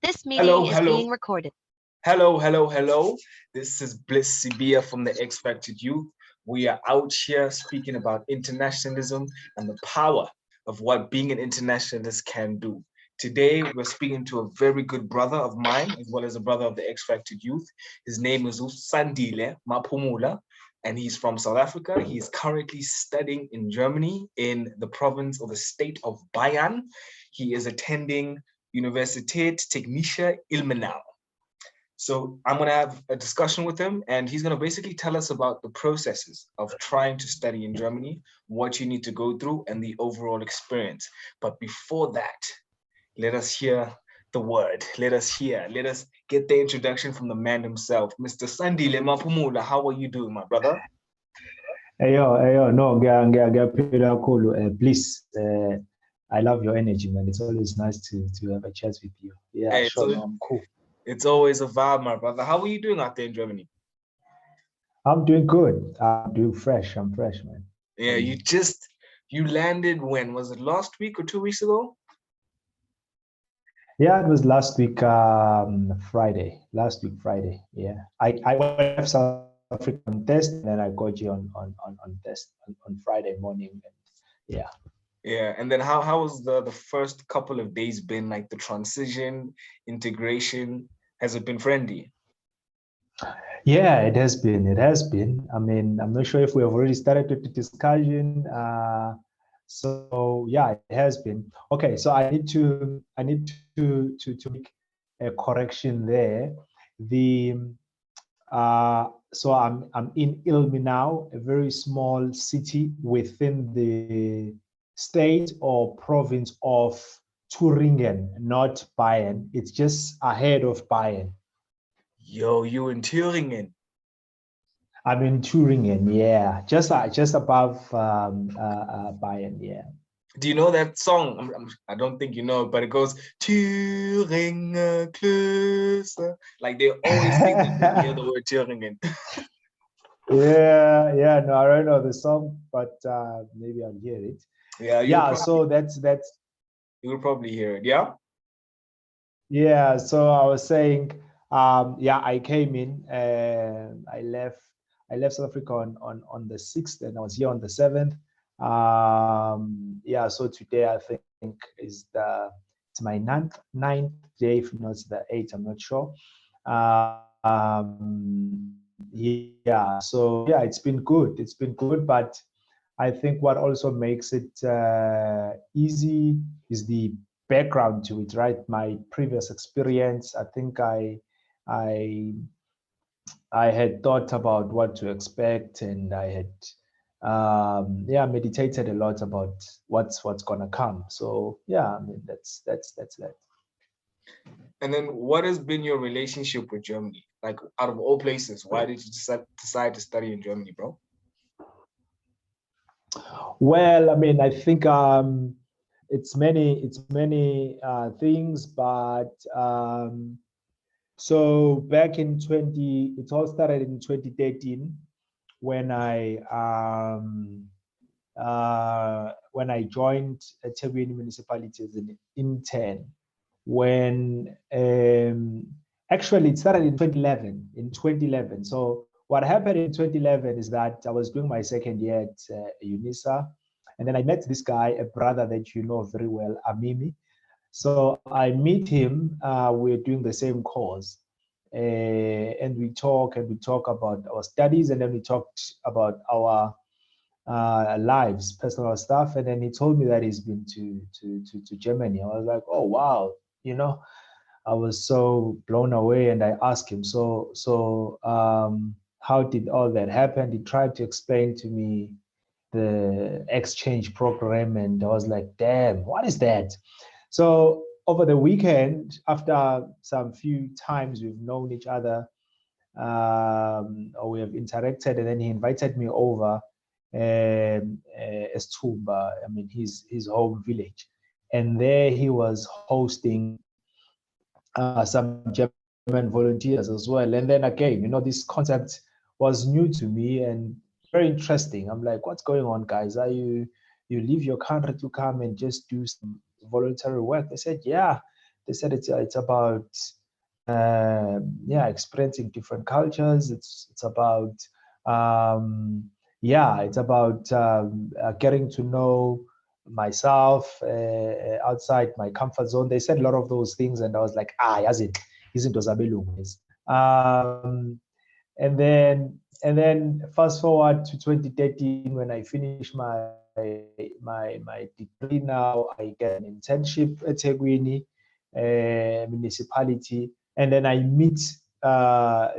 This Hello, meeting is hello, being recorded. hello. This is Bliss Sibiya from the X Factor Youth. We are out here speaking about internationalism and the power of what being an internationalist can do. Today, we're speaking to a very good brother of mine, as well as a brother of the X Factor Youth. His name is Sandile Maphumulo, and he's from South Africa. He is currently studying in Germany in the province or the state of Bayern. He is attending Universität Technische Ilmenau. So I'm going to have a discussion with him, and he's going to basically tell us about the processes of trying to study in Germany, what you need to go through, and the overall experience. But before that, let us hear the word. Let us get the introduction from the man himself, Mr. Sandile Maphumulo. How are you doing, my brother? No, ngiyaphila kakhulu. Please, I love your energy, man. It's always nice to have a chat with you. Yeah, Hey, sure, no, I'm cool. It's always a vibe, my brother. How are you doing out there in Germany? I'm doing good. I'm doing fresh. I'm fresh, man. Yeah, you landed when? Was it last week or 2 weeks ago? Yeah, it was last week, Friday. Last week, Friday. Yeah, I went South Africa on test, and then I got you on test on Friday morning. And yeah. Yeah, and then how was the first couple of days been, like the transition, integration? Has it been friendly? Yeah, it has been. It has been. I mean, I'm not sure if we have already started with the discussion. So yeah, it has been. Okay, so I need to make a correction there. The so I'm in Ilmenau, a very small city within the state or province of Thuringen, not Bayern. It's just ahead of Bayern. Yo, you in Thüringen? I'm in Thuringen, yeah, just above Bayern, yeah. Do you know that song? I don't think you know, but it goes Thüringen Klöster. Like they always sing that when you hear the word Thüringen. Yeah, no, I don't know the song, but maybe I'll hear it. Yeah, so that's you will probably hear it. Yeah. Yeah, so I was saying, I came in and I left South Africa on the 6th, and I was here on the 7th. So today I think is it's my ninth day, if not the 8th, I'm not sure. It's been good. It's been good, but I think what also makes it easy is the background to it, right? My previous experience. I think I had thought about what to expect, and I had meditated a lot about what's gonna come. So yeah, I mean that's that. And then what has been your relationship with Germany? Like out of all places, why did you decide to study in Germany, bro? Well, I mean, I think it's many things, but so back in it all started in 2013 when I joined Ethekwini municipality as an intern. When actually it started in 2011. In 2011, so what happened in 2011 is that I was doing my second year at UNISA, and then I met this guy, a brother that you know very well, Amimi. So I meet him. We're doing the same course, and we talk about our studies, and then we talked about our lives, personal stuff. And then he told me that he's been to Germany. I was like, oh wow, you know. I was so blown away, and I asked him, how did all that happen? He tried to explain to me the exchange program, and I was like, damn, what is that? So over the weekend, after some few times we've known each other, or we have interacted, and then he invited me over Estumba, I mean his home village, and there he was hosting some German volunteers as well. And then again, you know, this concept was new to me and very interesting. I'm like, what's going on, guys? Are you leave your country to come and just do some voluntary work? They said, yeah, they said it's about experiencing different cultures. It's about it's about getting to know myself outside my comfort zone. They said a lot of those things, and I was like, yazi, izinto zabelungu. And then fast forward to 2013 when I finished my degree. Now I get an internship at Tegwini municipality, and then I meet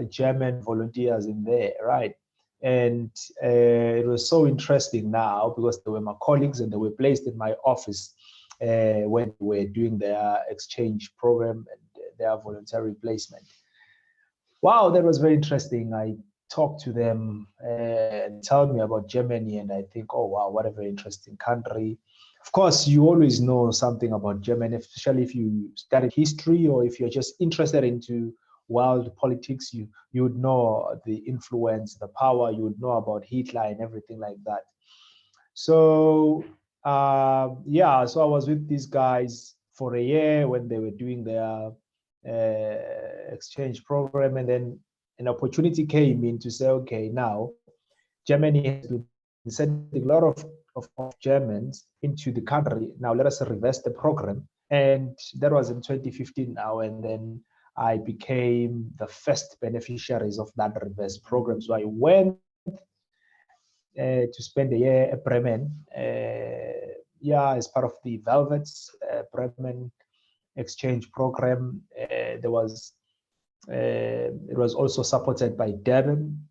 German volunteers in there, right? And it was so interesting now because they were my colleagues and they were placed in my office when we were doing their exchange program and their voluntary placement. Wow, that was very interesting. I talked to them and told me about Germany, and I think, oh wow, what a very interesting country. Of course, you always know something about Germany, especially if you study history or if you're just interested into world politics. You would know the influence, the power. You would know about Hitler and everything like that. So so I was with these guys for a year when they were doing their exchange program, and then an opportunity came in to say, okay, now Germany has been sending a lot of Germans into the country. Now let us reverse the program. And that was in 2015 now. And then I became the first beneficiaries of that reverse program. So I went to spend a year at Bremen, as part of the Velvets Bremen exchange program. It was also supported by Durban,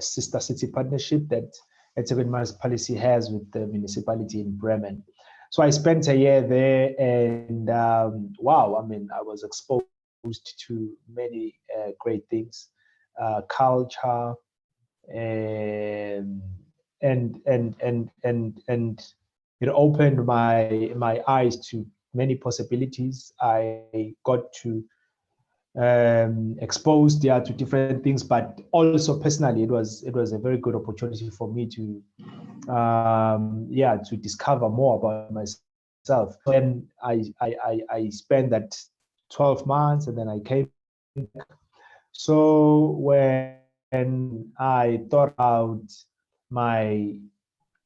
sister city partnership that Etegwini municipality has with the municipality in Bremen. So I spent a year there, and I was exposed to many great things, culture, and it opened my eyes to many possibilities. I got to exposed to different things, but also personally it was a very good opportunity for me to to discover more about myself. Then I spent that 12 months, and then I came back. So when I thought about my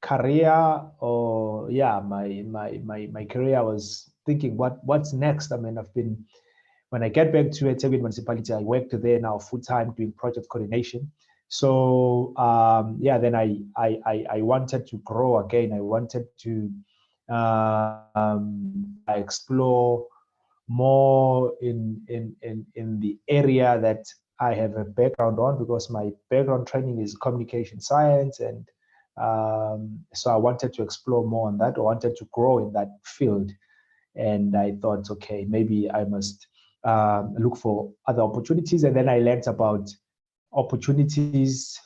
career, or my career, I was thinking what's next. I mean, when I get back to Etegwini municipality, I worked there now full-time doing project coordination. So then I wanted to grow again. I wanted to explore more in the area that I have a background on, because my background training is communication science, and so I wanted to explore more on that. I wanted to grow in that field, and I thought, okay, maybe I must look for other opportunities. And then I learned about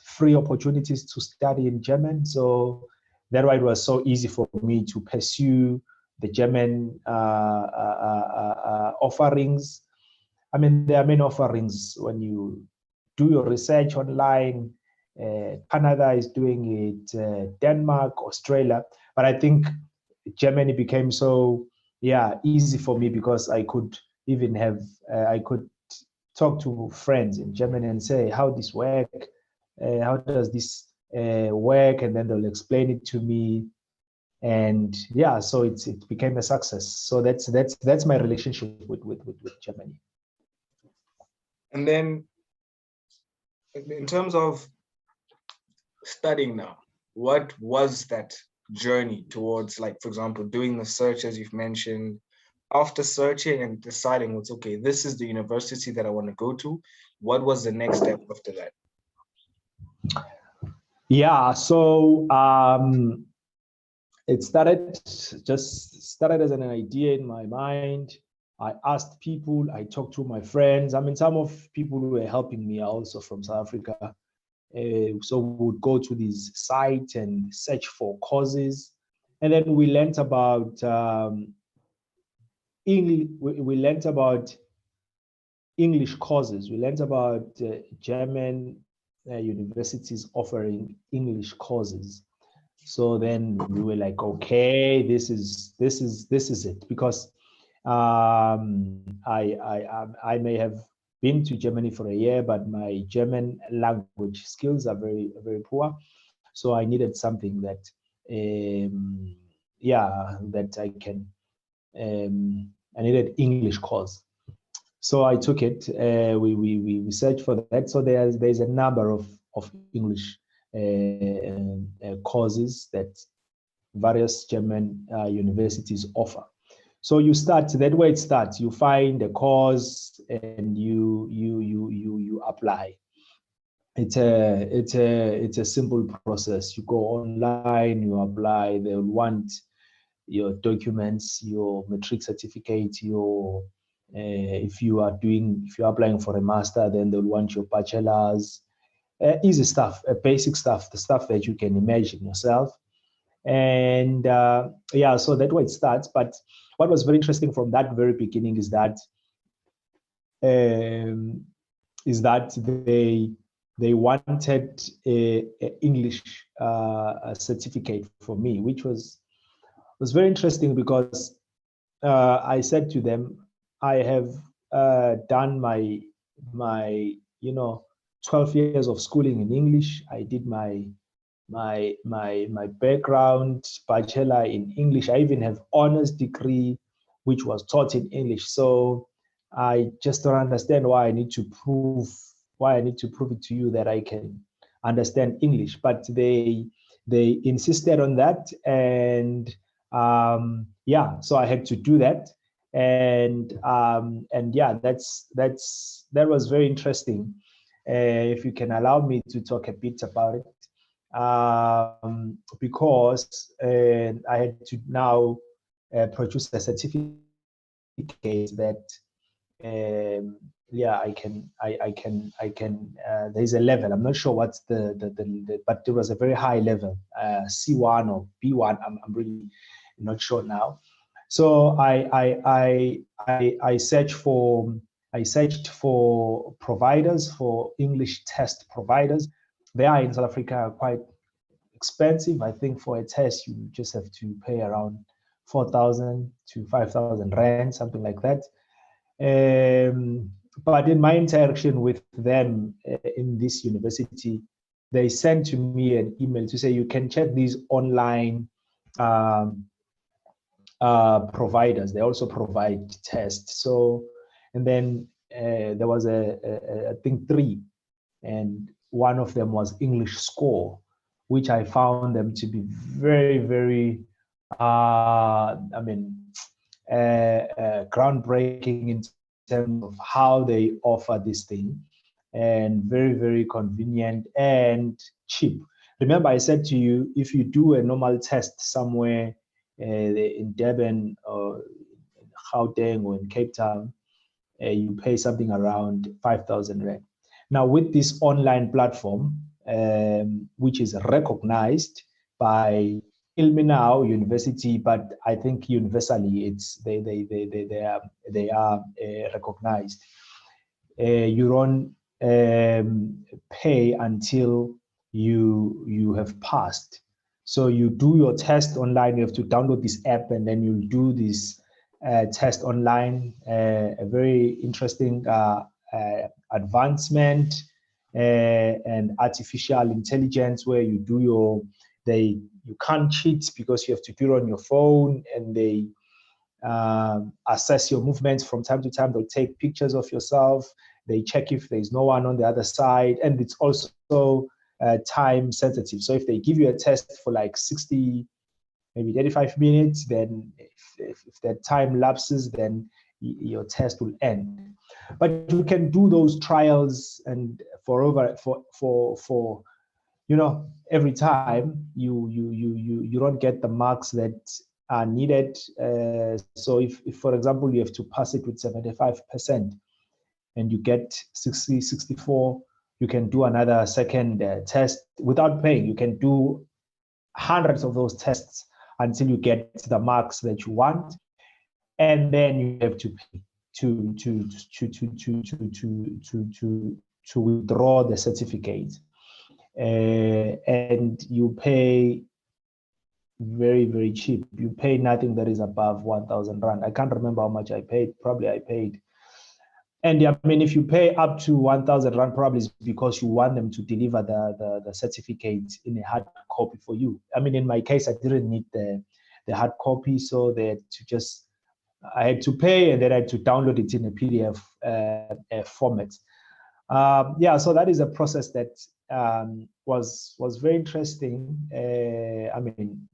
free opportunities to study in German. So that's why it was so easy for me to pursue the German offerings. I mean, there are many offerings when you do your research online. Canada is doing it, Denmark, Australia, but I think Germany became so easy for me because I could even have I could talk to friends in Germany and say how this work, how does this work, and then they'll explain it to me, and so it became a success. So that's my relationship with Germany. And then in terms of studying now, what was that journey towards, like, for example, doing the search as you've mentioned? After searching and deciding what's okay, this is the university that I want to go to, what was the next step after that? So it started as an idea in my mind. I asked people, I talked to my friends. I mean, some of people who were helping me are also from South Africa. So we would go to these sites and search for courses. And then we learned about English. We learned about English courses. We learned about German universities offering English courses. So then we were like, okay, this is it, because I may have been to Germany for a year, but my German language skills are very poor. So I needed something that, that I can. I needed English course, so I took it. We searched for that. So there's a number of English courses that various German universities offer. So you start that way. It starts. You find a course and you apply. It's a simple process. You go online, you apply. They'll want your documents, your matric certificate, your if you're applying for a master, then they'll want your bachelor's. Easy stuff, basic stuff, the stuff that you can imagine yourself. And so that way it starts. But what was very interesting from that very beginning is that um, they wanted a English certificate for me, which was very interesting because I said to them, I have done my 12 years of schooling in English. I did my background bachelor in English. I even have honors degree, which was taught in English. So I just don't understand why I need to prove it to you that I can understand English. But they insisted on that, and so I had to do that. And that was very interesting. If you can allow me to talk a bit about it, because I had to now produce a certificate that there's a level. I'm not sure what's the but there was a very high level, C1 or B1. I'm really not sure now. So I searched for providers, for English test providers. They are in South Africa quite expensive. I think for a test you just have to pay around 4,000 to 5,000 rand, something like that. But in my interaction with them in this university, they sent to me an email to say you can check these online providers. They also provide tests. So, and then there was I think 3, and one of them was English Score, which I found them to be very groundbreaking in terms of how they offer this thing, and very convenient and cheap. Remember, I said to you, if you do a normal test somewhere in Durban or in Gauteng or in Cape Town, you pay something around 5,000 rand. Now, with this online platform, which is recognized by Ilmenau University, but I think universally they are recognized. You don't pay until you have passed. So you do your test online. You have to download this app, and then you do this test online. A very interesting advancement and artificial intelligence, where you do you can't cheat because you have to do it on your phone, and they assess your movements from time to time. They'll take pictures of yourself. They check if there's no one on the other side, and it's also time sensitive. So if they give you a test for like 60, maybe 35 minutes, then if that time lapses, then your test will end. But you can do those trials, and for every time you don't get the marks that are needed. So if for example you have to pass it with 75% and you get 60, 64, you can do another second test without paying. You can do hundreds of those tests until you get the marks that you want, and then you have to pay to withdraw the certificate. And you pay very, very cheap. You pay nothing that is above 1,000 rand. I can't remember how much I paid. Probably I paid. And I mean, if you pay up to 1,000 rand, probably it's because you want them to deliver the certificate in a hard copy for you. I mean, in my case, I didn't need the hard copy, so I had to pay, and then I had to download it in a PDF format. Yeah, so that is a process that was very interesting. I mean,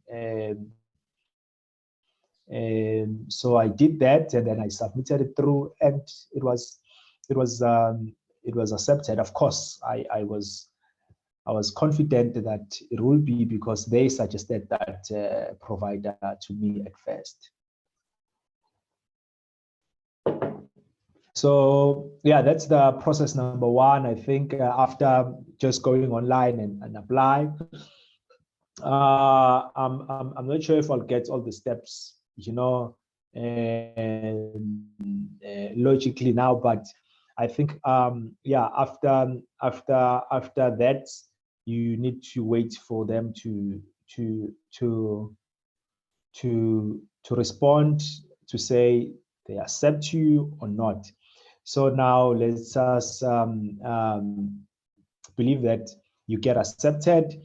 so I did that, and then I submitted it through, and it was accepted. Of course, I was confident that it will be, because they suggested that provider to me at first. So yeah, that's the process number one. I think after just going online and apply, I'm not sure if I'll get all the steps, logically now, but I think yeah, after that, you need to wait for them to respond, to say they accept you or not. So now let's us believe that you get accepted,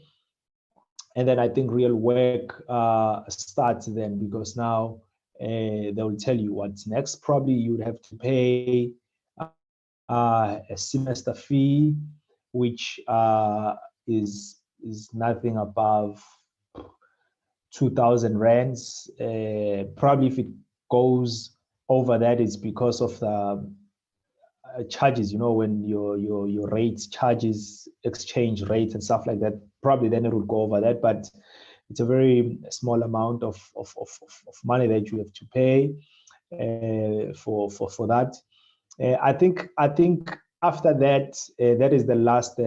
and then I think real work starts then, because now they will tell you what's next. Probably you would have to pay a semester fee, which is nothing above 2,000 rands. Probably if it goes over that, it's because of the charges, when your rates, charges, exchange rates and stuff like that. Probably then it would go over that, but it's a very small amount of money that you have to pay for that. I think after that, that is the last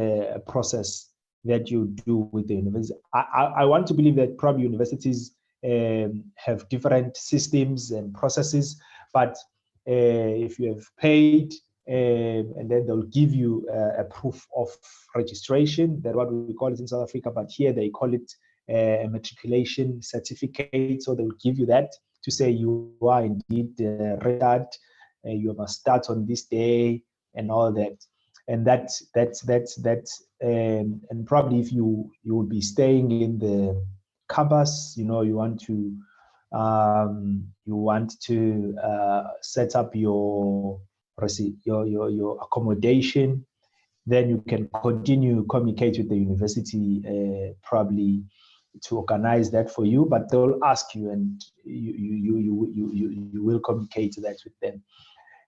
process that you do with the university. I want to believe that probably universities have different systems and processes, but if you have paid, and then they'll give you a proof of registration, that's what we call it in South Africa, but here they call it a matriculation certificate. So they'll give you that to say you are indeed registered, you must start on this day and all that. And that's and probably if you will be staying in the campus, you want to set up your accommodation, then you can continue communicate with the university, probably to organize that for you, but they'll ask you, and you will communicate that with them.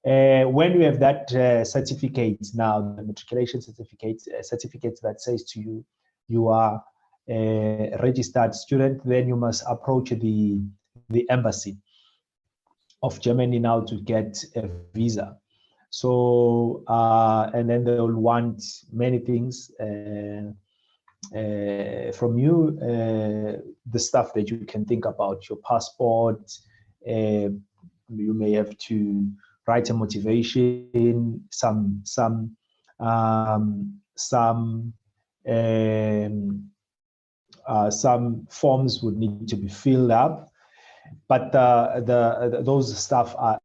When you have that certificate now, the matriculation certificate that says to you, you are a registered student, then you must approach the embassy of Germany now to get a visa. So, and then they'll want many things from you, the stuff that you can think about, your passport. You may have to write a motivation, some forms would need to be filled up, but those stuff are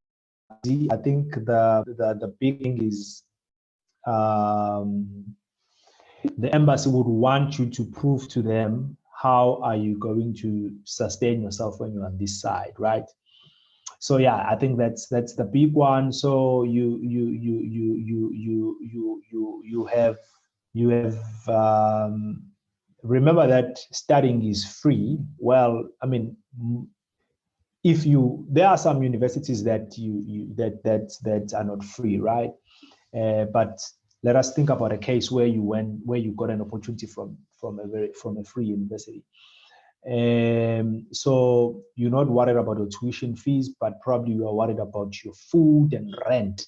easy. I think the big thing is the embassy would want you to prove to them how are you going to sustain yourself when you're on this side, right? So yeah, I think that's the big one. So you have remember that studying is free. Well, I mean, there are some universities that that are not free, right? But let us think about a case where you got an opportunity from a free university. So you're not worried about your tuition fees, but probably you are worried about your food and rent.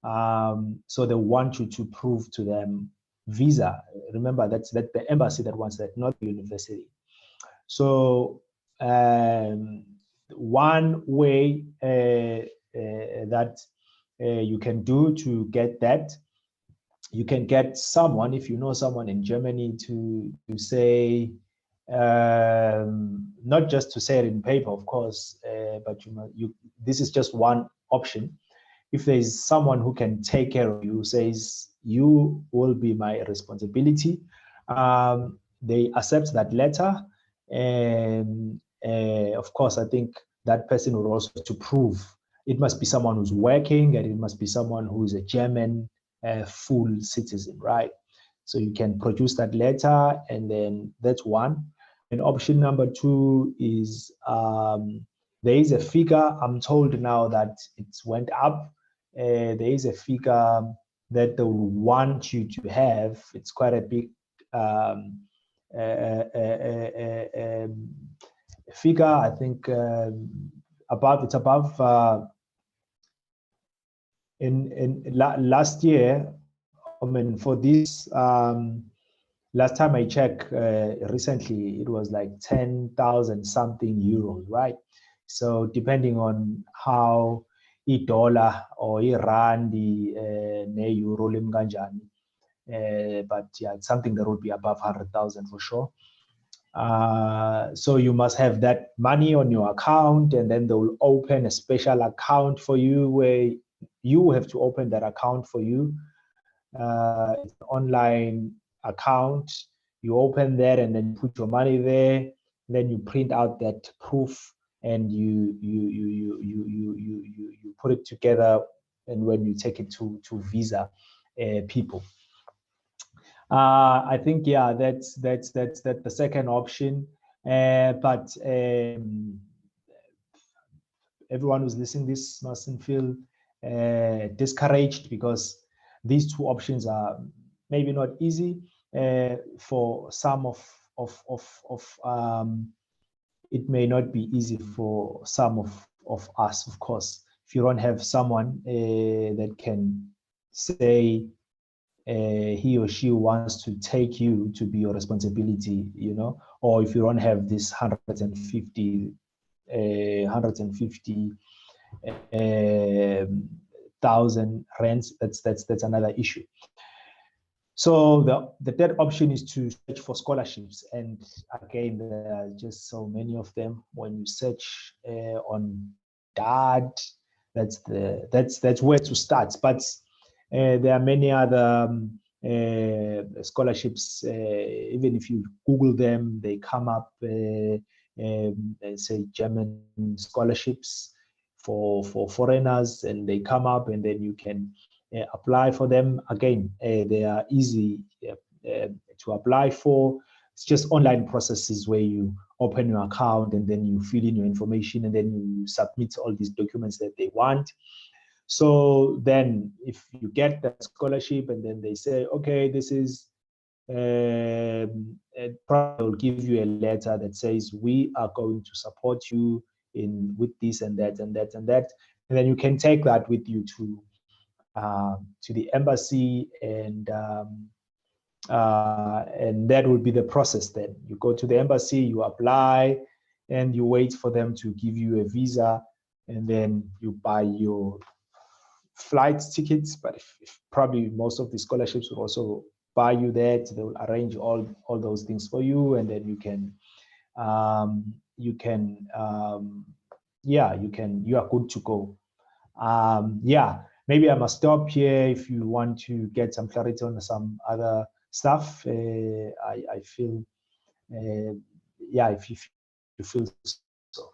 So they want you to prove to them visa. Remember, that's the embassy that wants that, not the university. So one way that you can do to get that, you can get someone, if you know someone in Germany, to say, not just to say it in paper, of course, but this is just one option. If there is someone who can take care of you, says you will be my responsibility, they accept that letter, and of course, I think that person will also have to prove it must be someone who's working, and it must be someone who is a German full citizen, right? So you can produce that letter, and then that's one. And option number two is there is a figure. I'm told now that it's went up. There is a figure that they will want you to have. It's quite a big figure. I think above last year. I mean, for this last time I checked, recently it was like 10,000 something euros, right? So depending on how dollar or rand ne euro limkanjani, but yeah, it's something that would be above 100,000 for sure. So you must have that money on your account, and then they will open a special account for you where you have to open that account for you. It's an online account. You open that, and then you put your money there. Then you print out that proof, and you put it together. And when you take it to visa people, I think that's the second option. But everyone who's listening this mustn't feel discouraged, because these two options are maybe not easy for some of it may not be easy for some of us, of course. If you don't have someone that can say he or she wants to take you to be your responsibility, or if you don't have this 150,000 rands, that's another issue. So the third option is to search for scholarships, and again, there are just so many of them. When you search on DAD, that's where to start. But there are many other scholarships. Even if you Google them, they come up. Say German scholarships for foreigners, and they come up, and then you can apply for them. Again, they are easy to apply for. It's just online processes where you open your account, and then you fill in your information, and then you submit all these documents that they want. So then if you get that scholarship, and then they say, okay, this is probably will give you a letter that says we are going to support you with this and that and that and that, and then you can take that with you to the embassy, and that will be the process. Then you go to the embassy, you apply, and you wait for them to give you a visa, and then you buy your flight tickets. But if probably most of the scholarships will also buy you that. They will arrange all those things for you, and then you are good to go. Maybe I must stop here. If you want to get some clarity on some other stuff, I feel if you feel so.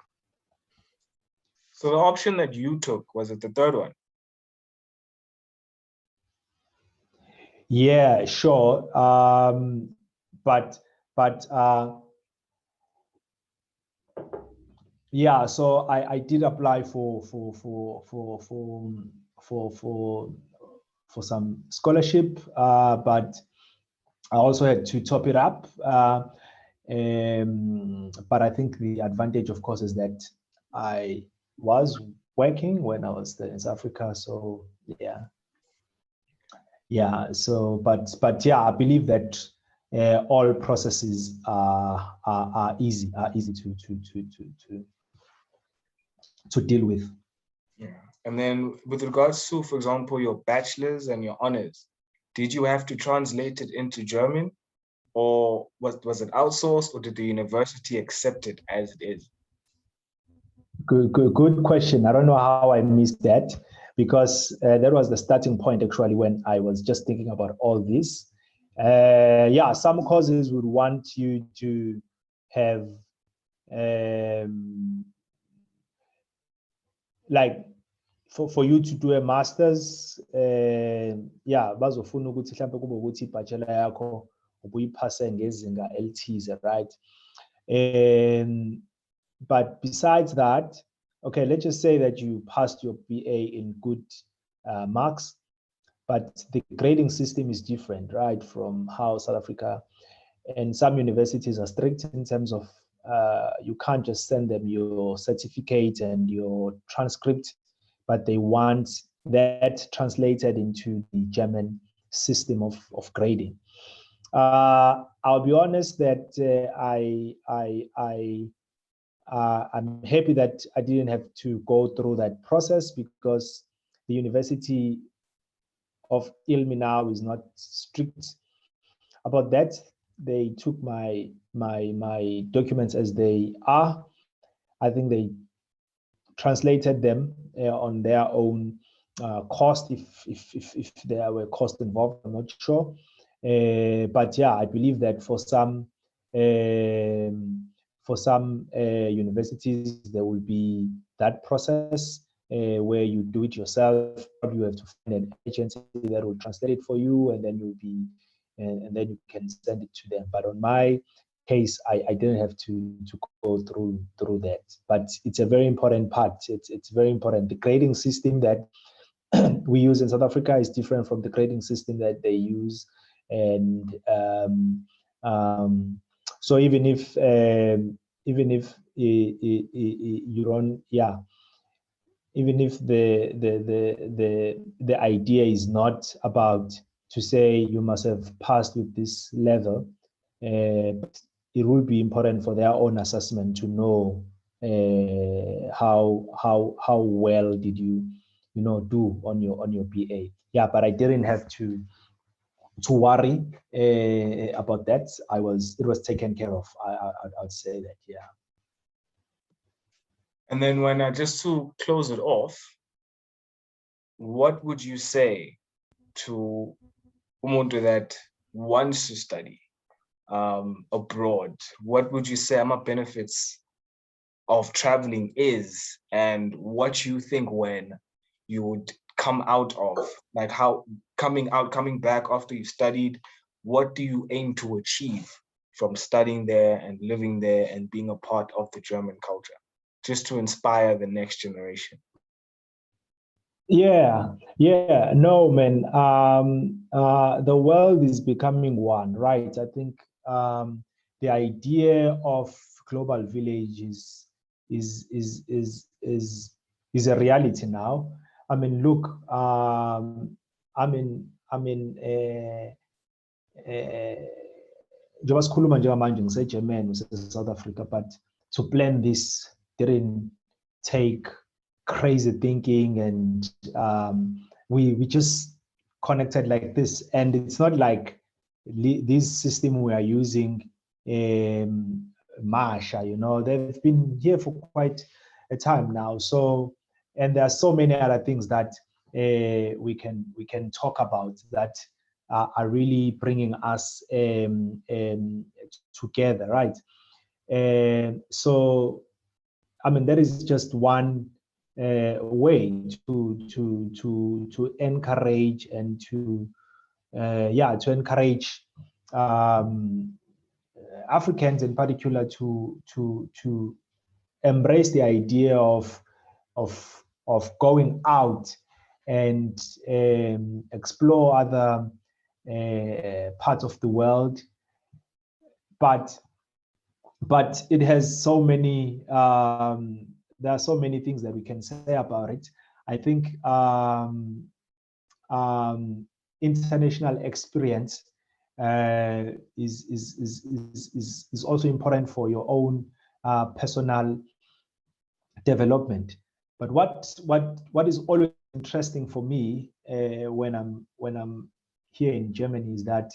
So the option that you took, was it the third one? Yeah, sure. But yeah, so I did apply for some scholarship, but I also had to top it up. But I think the advantage, of course, is that I was working when I was there in South Africa. So so but I believe that all processes are easy to deal with. Yeah. And then with regards to, for example, your bachelor's and your honors, did you have to translate it into German? or was it outsourced, or did the university accept it as it is? Good question. I don't know how I missed that, because that was the starting point actually when I was just thinking about all this. Yeah, some courses would want you to have like for you to do a master's, yeah, bazofuna ukuthi mhlawumbe kube ukuthi ibachelor yakho ubuyiphase ngezinga elithize, right? But besides that, okay, let's just say that you passed your BA in good marks, but the grading system is different, right, from how South Africa and some universities are strict in terms of you can't just send them your certificate and your transcript, but they want that translated into the German system of grading. I'll be honest that I'm happy that I didn't have to go through that process, because the University of Ilmenau is not strict about that. They took my documents as they are. I think they translated them on their own cost, if there were costs involved. I'm not sure, but yeah, I believe that for some universities there will be that process where you do it yourself. You have to find an agency that will translate it for you, and then you'll be and then you can send it to them. But on my case, I didn't have to go through that. But it's a very important part. It's very important. The grading system that we use in South Africa is different from the grading system that they use, and so even if you don't, yeah, even if the idea is not about to say you must have passed with this level, but it will be important for their own assessment to know how well did you do on your BA. Yeah, but I didn't have to worry about that. It was taken care of. I'd say that, yeah. And then just to close it off, what would you say to umuntu that wants to study abroad? What would you say are benefits of traveling is, and what you think when you would come out of, like how coming back after you've studied, what do you aim to achieve from studying there and living there and being a part of the German culture, just to inspire the next generation? Yeah, no, man. The world is becoming one, right? I think the idea of global village is a reality now. I mean, look, I'm in njengoba sikhuluma njengamanje ngise-German South Africa, but to plan this didn't take crazy thinking, and we just connected like this. And it's not like this system we are using, Masha, they've been here for quite a time now. So, and there are so many other things that we can talk about that are really bringing us together, right? So, I mean, that is just one way to encourage and to encourage Africans in particular to embrace the idea of going out and explore other parts of the world, but it has so many there are so many things that we can say about it. I think international experience is also important for your own personal development. But what is always interesting for me when I'm here in Germany is that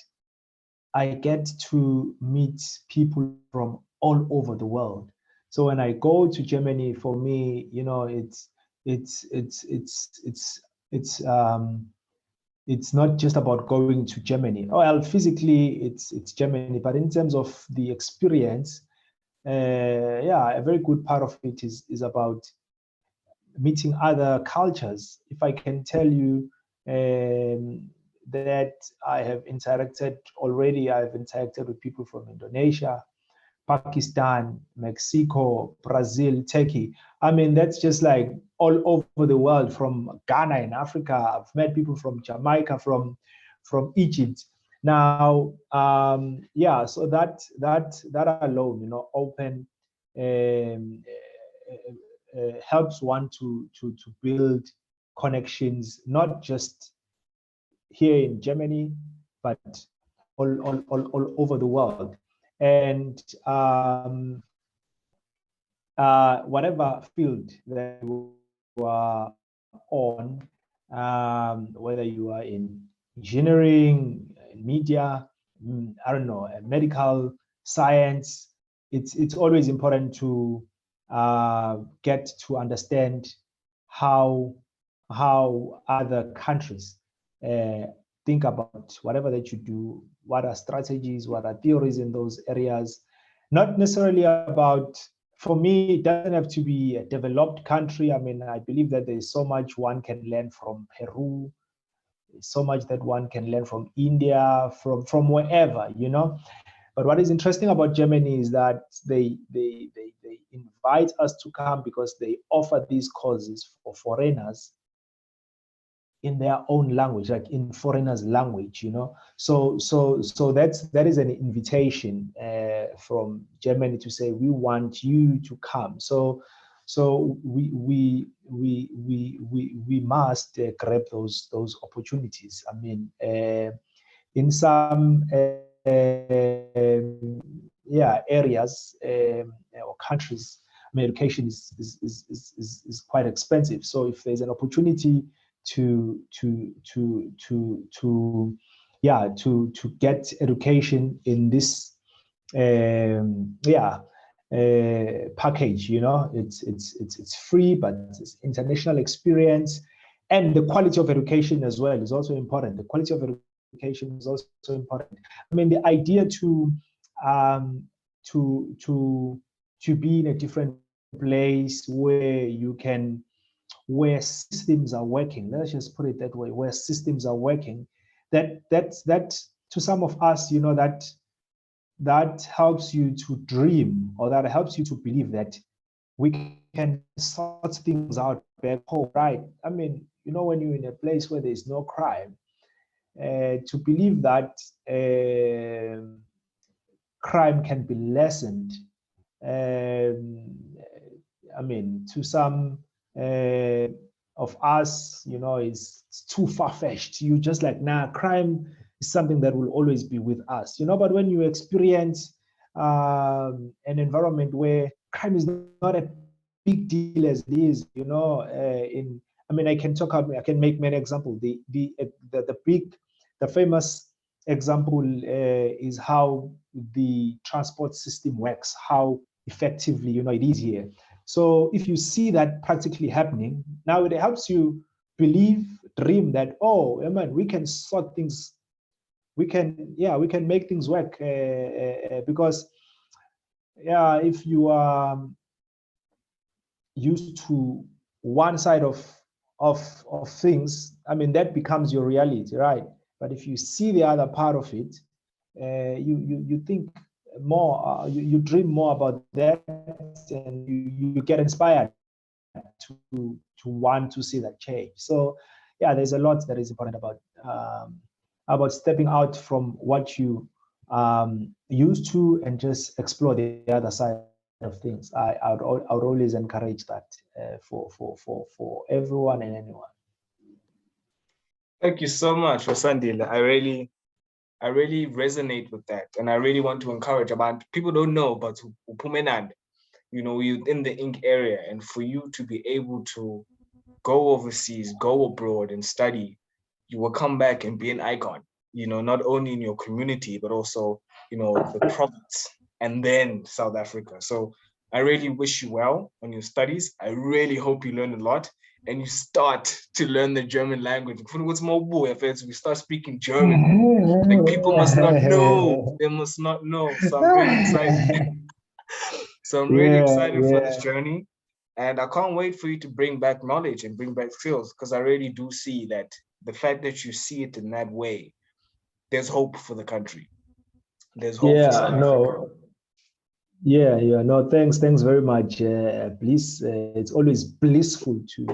I get to meet people from all over the world. So when I go to Germany, for me, it's it's it's it's it's it's not just about going to Germany. Oh, well, physically it's Germany, but in terms of the experience, yeah, a very good part of it is about meeting other cultures. If I can tell you that I have interacted already, I've interacted with people from Indonesia, Pakistan, Mexico, Brazil, Turkey. I mean, that's just like all over the world, from Ghana in Africa. I've met people from Jamaica, from Egypt. Now, yeah, so that alone, open um, helps one to build connections, not just here in Germany, but all over the world. And whatever field that you are on, whether you are in engineering, media, I don't know, medical science, it's always important to get to understand how other countries uh, think about whatever that you do, what are strategies, what are theories in those areas. Not necessarily about, for me, it doesn't have to be a developed country. I mean, I believe that there's so much one can learn from Peru, so much that one can learn from India, from wherever, But what is interesting about Germany is that they invite us to come because they offer these courses for foreigners in their own language, like in foreigners' language, So that is an invitation from Germany to say we want you to come. So we must grab those opportunities. I mean, in some areas or countries, I mean, education is quite expensive. So if there's an opportunity to get education in this package, it's free, but it's international experience, and the quality of education as well is also important. The quality of education is also important. I mean, the idea to be in a different place where systems are working. Let's just put it that way, where systems are working. That to some of us, that helps you to dream, or that helps you to believe that we can sort things out back home, right? I mean, when you're in a place where there's no crime, to believe that crime can be lessened, I mean, to some of us, it's too far-fetched. You just like, nah, crime is something that will always be with us, But when you experience an environment where crime is not a big deal as it is, I can make many examples. The famous example is how the transport system works, how effectively, it is here. So if you see that practically happening, now it helps you believe, dream that, oh, man, we can sort things, we can make things work, because if you are used to one side of things, I mean, that becomes your reality, right? But if you see the other part of it, you think more, you dream more about that, and you get inspired to want to see that change. So there's a lot that is important about stepping out from what you used to and just explore the other side of things. I would always encourage that for everyone and anyone. Thank you so much, Sandile. I really resonate with that, and I really want to encourage about people don't know, but Upumenand, you're in the ink area, and for you to be able to go overseas, go abroad and study, you will come back and be an icon. not only in your community, but also, the province and then South Africa. So I really wish you well on your studies. I really hope you learn a lot and you start to learn the German language. We start speaking German. Like, people must not know. They must not know. So I'm really excited. So I'm really excited for this journey. And I can't wait for you to bring back knowledge and bring back skills, because I really do see that the fact that you see it in that way, there's hope for the country. There's hope for South Africa. No, thanks very much, Bliss. It's always blissful to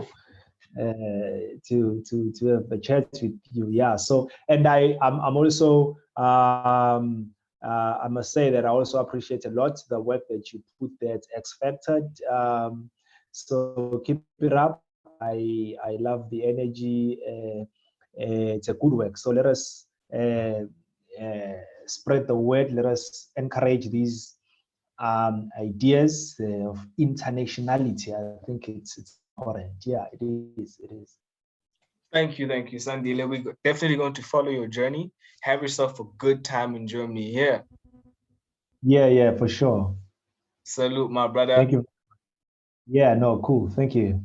have a chat with you. Yeah. So, and I'm also I must say that I also appreciate a lot the work that you put there at X Factor. So keep it up. I love the energy. It's a good work. So let us spread the word. Let us encourage these ideas of internationality. I think it's important. Yeah, it is. It is. Thank you, Sandile. We're definitely going to follow your journey. Have yourself a good time in Germany. Yeah, for sure. Salute, my brother. Thank you. Yeah, no, cool. Thank you.